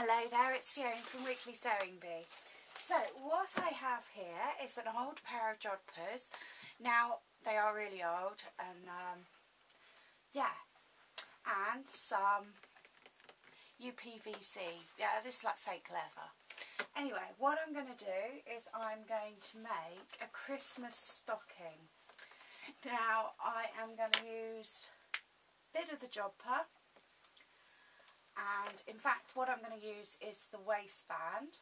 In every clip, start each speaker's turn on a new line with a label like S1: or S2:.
S1: Hello there, it's Fiona from Weekly Sewing Bee. So what I have here is an old pair of Jodphurs. Now they are really old and yeah, and some UPVC. Yeah, this is like fake leather. Anyway, what I'm going to do is I'm going to make a Christmas stocking. Now I am going to use a bit of the Jodphur. And in fact what I'm going to use is the waistband,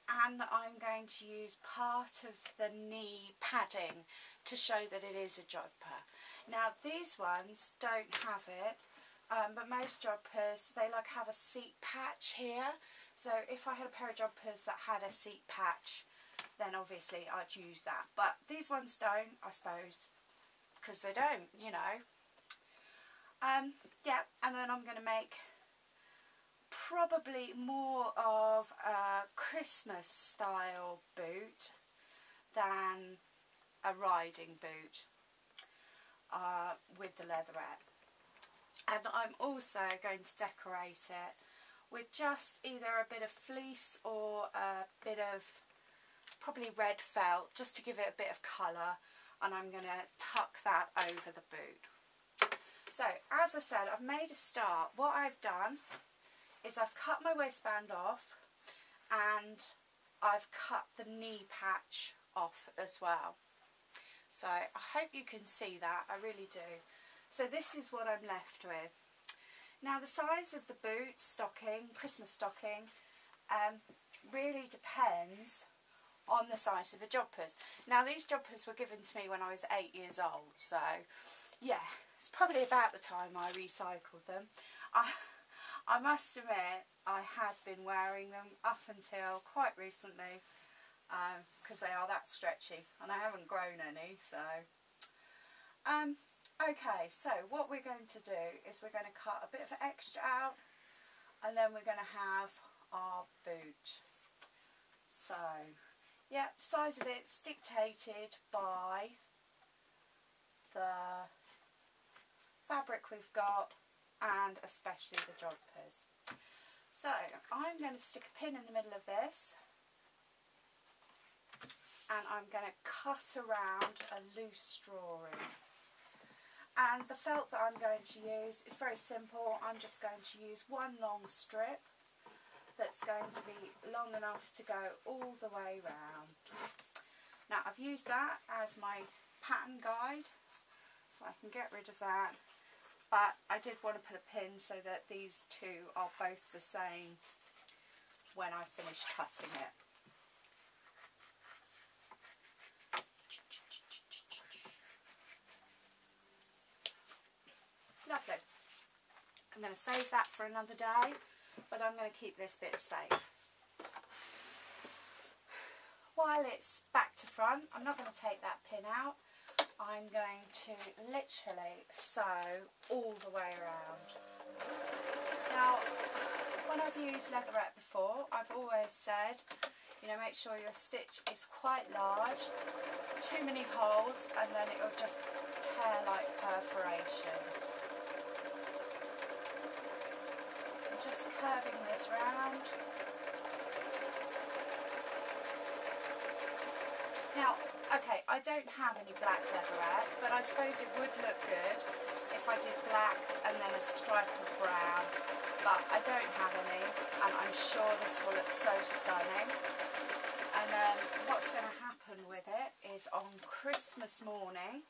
S1: and I'm going to use part of the knee padding to show that it is a Jodphur. Now these ones don't have it, but most Jodphurs, they like have a seat patch here, so if I had a pair of Jodphurs that had a seat patch, then obviously I'd use that, but these ones don't, I suppose, because they don't, you know. Yeah, and then I'm going to make probably more of a Christmas style boot than a riding boot with the leatherette. And I'm also going to decorate it with just either a bit of fleece or a bit of probably red felt, just to give it a bit of colour, and I'm going to tuck that over the boot. So, as I said, I've made a start. What I've done is I've cut my waistband off and I've cut the knee patch off as well. So, I hope you can see that. I really do. So, this is what I'm left with. Now, the size of the boot, stocking, Christmas stocking, really depends on the size of the Jodphurs. Now, these Jodphurs were given to me when I was 8 years old. So, yeah. It's probably about the time I recycled them. I must admit I had been wearing them up until quite recently because they are that stretchy and I haven't grown any. So okay, so what we're going to do is we're going to cut a bit of extra out and then we're going to have our boot. So yeah, size of it's dictated by the fabric we've got and especially the Jodphurs. So I'm going to stick a pin in the middle of this and I'm going to cut around a loose drawing. And the felt that I'm going to use is very simple. I'm just going to use one long strip that's going to be long enough to go all the way round. Now I've used that as my pattern guide, so I can get rid of that. But I did want to put a pin so that these two are both the same when I finish cutting it. Lovely. I'm going to save that for another day, but I'm going to keep this bit safe. While it's back to front, I'm not going to take that pin out. I'm going to literally sew all the way around. Now, when I've used leatherette before, I've always said, you know, make sure your stitch is quite large, too many holes, and then it will just tear like perforations. I'm just curving this round. Now, okay, I don't have any black leatherette, but I suppose it would look good if I did black and then a stripe of brown, but I don't have any, and I'm sure this will look so stunning. And then what's going to happen with it is on Christmas morning,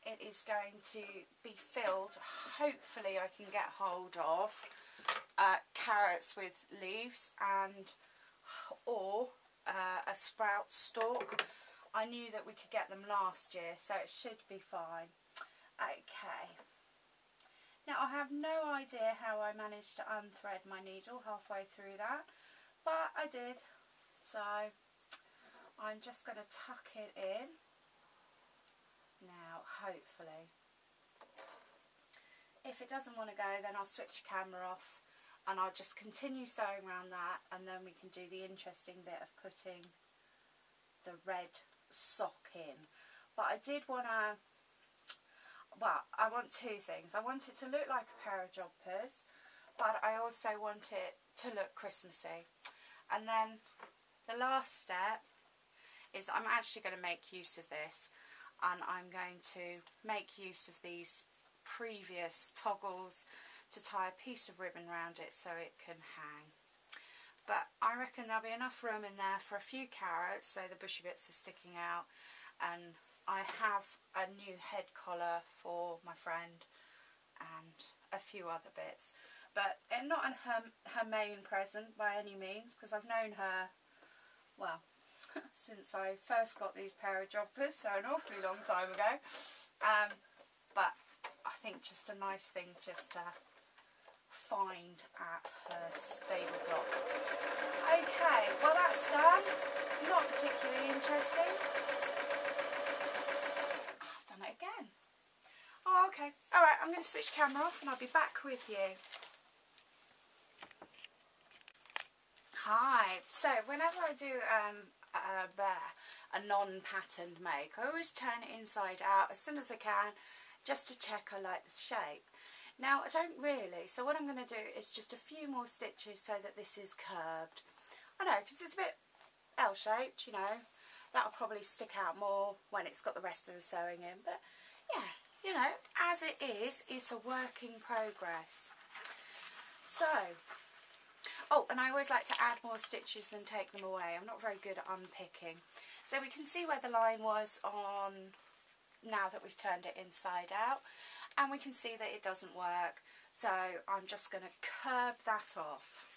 S1: it is going to be filled, hopefully I can get hold of carrots with leaves and or a sprout stalk. I knew that we could get them last year, so it should be fine. Okay. Now I have no idea how I managed to unthread my needle halfway through that, but I did. So I'm just going to tuck it in now, hopefully. If it doesn't want to go, then I'll switch the camera off and I'll just continue sewing around that, and then we can do the interesting bit of putting the red sock in. But I did want to well, I want two things. I want it to look like a pair of jodhpurs, but I also want it to look Christmassy. And then the last step is I'm actually going to make use of this, and I'm going to make use of these previous toggles to tie a piece of ribbon around it so it can hang. But I reckon there'll be enough room in there for a few carrots so the bushy bits are sticking out, and I have a new head collar for my friend and a few other bits. But not her main present by any means, because I've known her, well, since I first got these pair of jodhpurs, so an awfully long time ago. But I think just a nice thing just to find at her stable block. Okay, well that's done. Not particularly interesting. Oh, I've done it again. Oh, okay. Alright, I'm going to switch camera off and I'll be back with you. Hi. So, whenever I do a non-patterned make, I always turn it inside out as soon as I can, just to check I like the shape. Now I don't really, so what I'm going to do is just a few more stitches so that this is curved. I know, because it's a bit L-shaped, you know, that'll probably stick out more when it's got the rest of the sewing in, but yeah, you know, as it is, it's a work in progress. So, oh, and I always like to add more stitches than take them away. I'm not very good at unpicking. So we can see where the line was on, now that we've turned it inside out, and we can see that it doesn't work. So I'm just going to curve that off.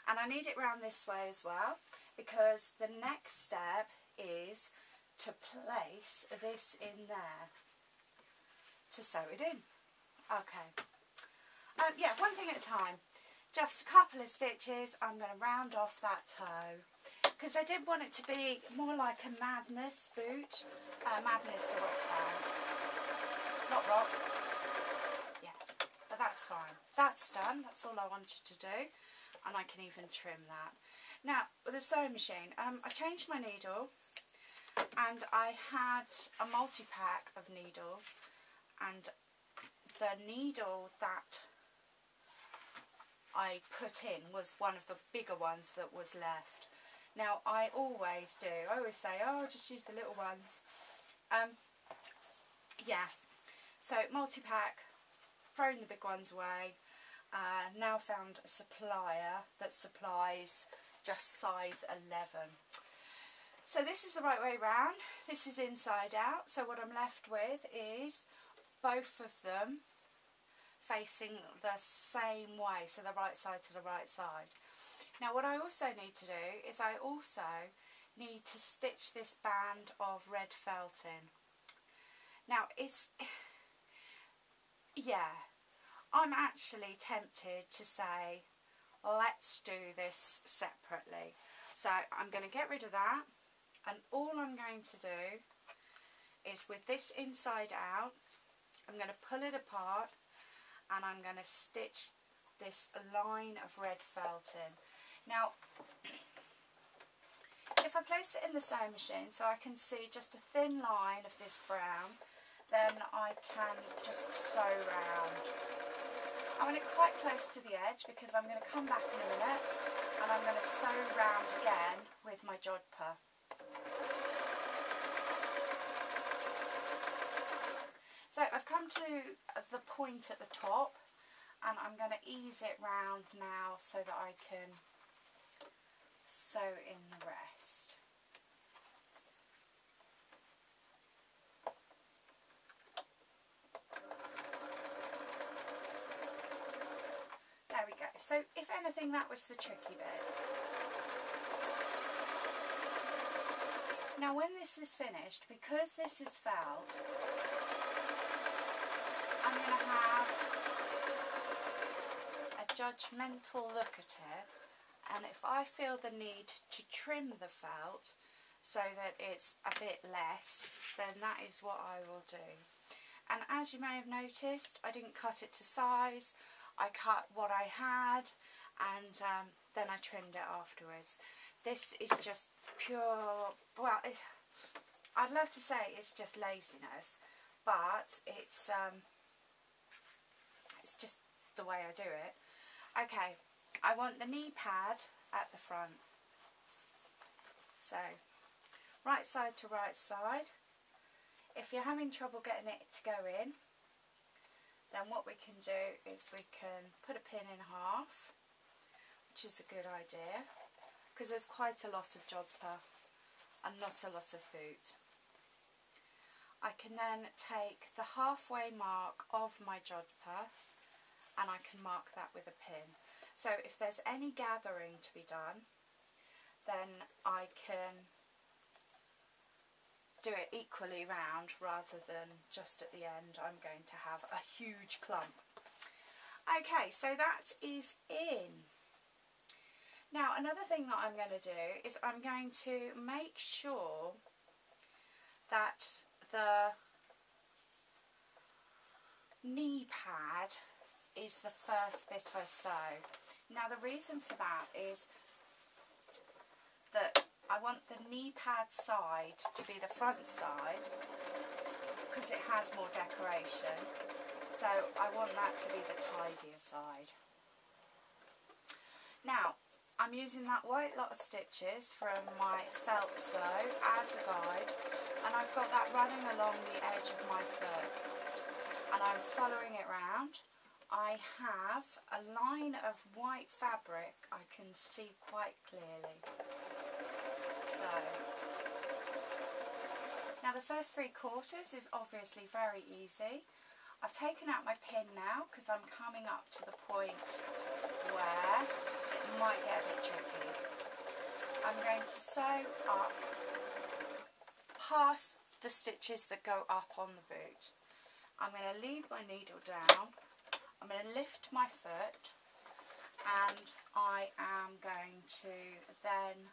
S1: And I need it round this way as well, because the next step is to place this in there to sew it in. Okay. Yeah, one thing at a time. Just a couple of stitches. I'm going to round off that toe, because I did want it to be more like a Madness boot. Madness, the rock band. Not rock. Yeah, but that's fine. That's done. That's all I wanted to do, and I can even trim that. Now, with the sewing machine, I changed my needle, and I had a multi-pack of needles, and the needle that I put in was one of the bigger ones that was left. Now I always say, oh, just use the little ones. Yeah, so multi-pack, thrown the big ones away, now found a supplier that supplies just size 11. So this is the right way round, this is inside out, so what I'm left with is both of them facing the same way, so the right side to the right side. Now what I also need to do is I also need to stitch this band of red felt in. Now it's, yeah, I'm actually tempted to say let's do this separately. So I'm going to get rid of that, and all I'm going to do is with this inside out, I'm going to pull it apart, and I'm going to stitch this line of red felt in. Now, if I place it in the sewing machine so I can see just a thin line of this brown, then I can just sew round. I want it quite close to the edge because I'm going to come back in a minute and I'm going to sew round again with my Jodphur. So I've come to the point at the top, and I'm going to ease it round now so that I can sew in the rest. There we go. So if anything, that was the tricky bit. Now when this is finished, because this is felt, I'm going to have a judgmental look at it, and if I feel the need to trim the felt so that it's a bit less, then that is what I will do. And as you may have noticed, I didn't cut it to size. I cut what I had, and then I trimmed it afterwards. This is just pure, well, I'd love to say it's just laziness, but it's just the way I do it. Okay, I want the knee pad at the front. So, right side to right side. If you're having trouble getting it to go in, then what we can do is we can put a pin in half, which is a good idea, because there's quite a lot of jodhpur and not a lot of boot. I can then take the halfway mark of my jodhpur and I can mark that with a pin. So if there's any gathering to be done, then I can do it equally round rather than just at the end I'm going to have a huge clump. Okay, so that is in. Now another thing that I'm going to do is I'm going to make sure that the knee pad is the first bit I sew. Now the reason for that is that I want the knee pad side to be the front side because it has more decoration, so I want that to be the tidier side. Now I'm using that white lot of stitches from my felt sew as a guide, and I've got that running along the edge of my foot and I'm following it round. I have a line of white fabric I can see quite clearly. So, now the first 3/4 is obviously very easy. I've taken out my pin now because I'm coming up to the point where it might get a bit tricky. I'm going to sew up past the stitches that go up on the boot. I'm going to leave my needle down. I'm going to lift my foot and I am going to then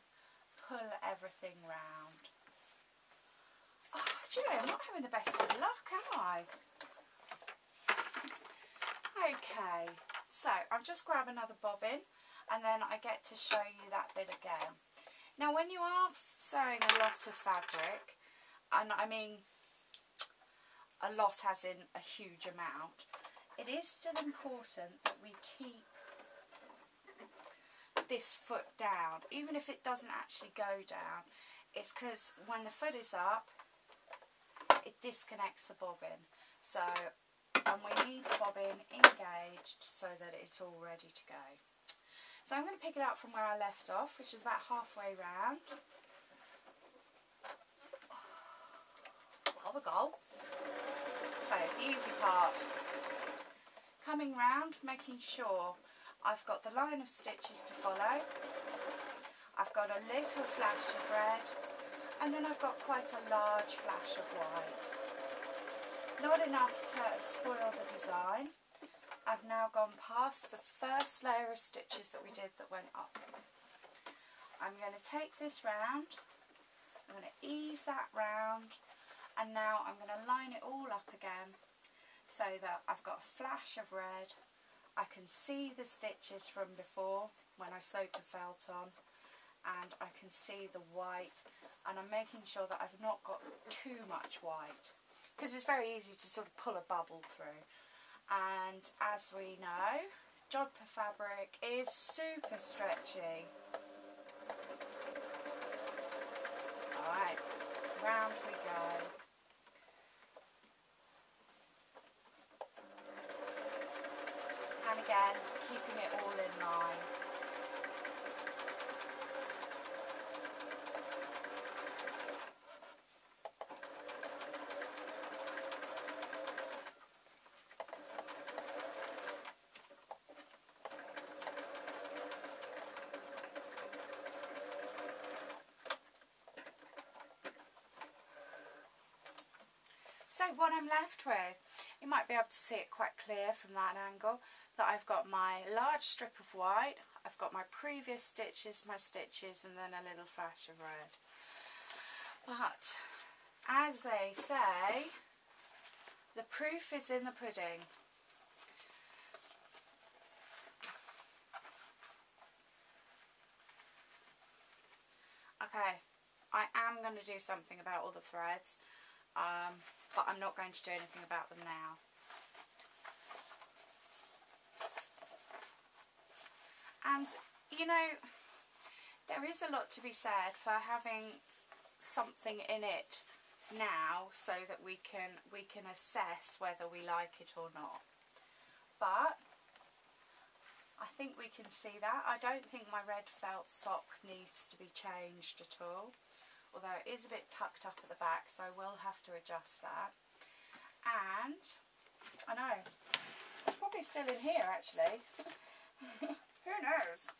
S1: pull everything round. Oh, do you know, I'm not having the best of luck, am I? Okay, so I'll just grab another bobbin and then I get to show you that bit again. Now when you are sewing a lot of fabric, and I mean a lot as in a huge amount, it is still important that we keep this foot down, even if it doesn't actually go down. It's because when the foot is up, it disconnects the bobbin. So, and we need the bobbin engaged so that it's all ready to go. So I'm going to pick it up from where I left off, which is about halfway round. There we go. So, the easy part. Coming round, making sure I've got the line of stitches to follow, I've got a little flash of red, and then I've got quite a large flash of white. Not enough to spoil the design. I've now gone past the first layer of stitches that we did that went up. I'm going to take this round, I'm going to ease that round, and now I'm going to line it all up again so that I've got a flash of red. I can see the stitches from before when I sewed the felt on, and I can see the white, and I'm making sure that I've not got too much white because it's very easy to sort of pull a bubble through. And as we know, jodhpur fabric is super stretchy. Alright, round we go. And again, keeping it all in line. So what I'm left with, you might be able to see it quite clear from that angle, that I've got my large strip of white, I've got my previous stitches, my stitches, and then a little flash of red. But as they say, the proof is in the pudding. Okay, I am going to do something about all the threads. but I'm not going to do anything about them now. And you know, there is a lot to be said for having something in it now so that we can assess whether we like it or not. But I think we can see that. I don't think my red felt sock needs to be changed at all, although it is a bit tucked up at the back, so I will have to adjust that. And I know, it's probably still in here actually. Who knows?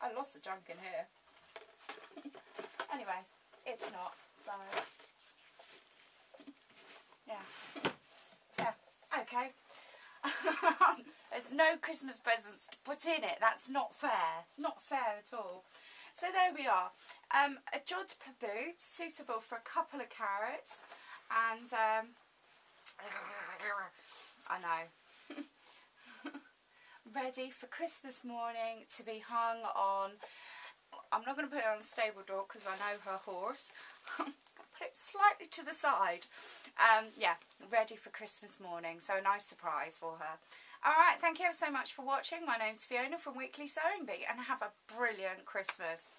S1: I lost the junk in here. Anyway, it's not, so yeah, okay. There's no Christmas presents to put in it. That's not fair. Not fair at all. So there we are. A Jodphur boot, suitable for a couple of carrots, and I know. Ready for Christmas morning to be hung on. I'm not going to put it on the stable door because I know her horse. Put it slightly to the side. Yeah, ready for Christmas morning. So a nice surprise for her. Alright, thank you ever so much for watching. My name's Fiona from Weekly Sewing Bee, and have a brilliant Christmas.